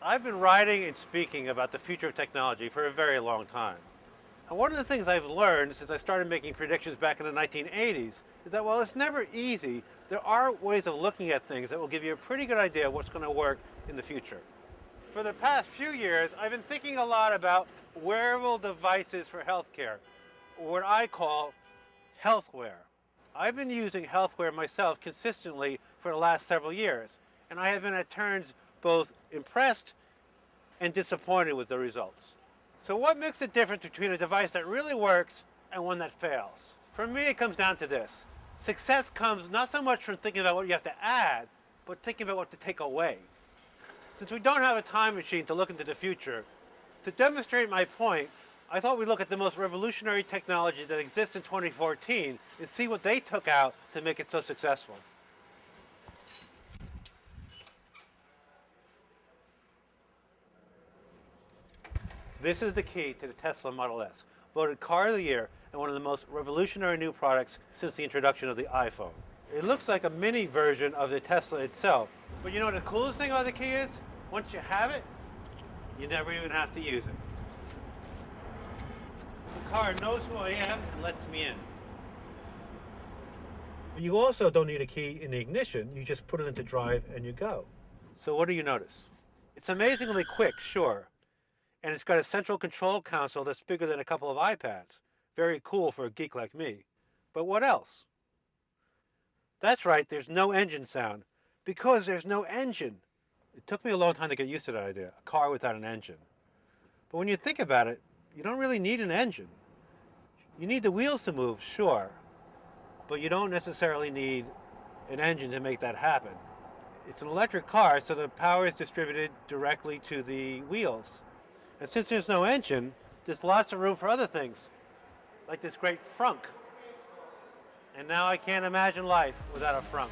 I've been writing and speaking about the future of technology for a very long time. And one of the things I've learned since I started making predictions back in the 1980s is that while it's never easy, there are ways of looking at things that will give you a pretty good idea of what's going to work in the future. For the past few years, I've been thinking a lot about wearable devices for healthcare, or what I call healthware. I've been using healthware myself consistently for the last several years, and I have been at turns both impressed and disappointed with the results. So what makes the difference between a device that really works and one that fails? For me, it comes down to this. Success comes not so much from thinking about what you have to add, but thinking about what to take away. Since we don't have a time machine to look into the future, to demonstrate my point, I thought we'd look at the most revolutionary technology that exists in 2014 and see what they took out to make it so successful. This is the key to the Tesla Model S, voted Car of the Year and one of the most revolutionary new products since the introduction of the iPhone. It looks like a mini version of the Tesla itself, but you know what the coolest thing about the key is? Once you have it, you never even have to use it. The car knows who I am and lets me in. But you also don't need a key in the ignition, you just put it into drive and you go. So what do you notice? It's amazingly quick, sure. And it's got a central control console that's bigger than a couple of iPads. Very cool for a geek like me. But what else? That's right, there's no engine sound. Because there's no engine. It took me a long time to get used to that idea, a car without an engine. But when you think about it, you don't really need an engine. You need the wheels to move, sure. But you don't necessarily need an engine to make that happen. It's an electric car, so the power is distributed directly to the wheels. And since there's no engine, there's lots of room for other things, like this great frunk. And now I can't imagine life without a frunk.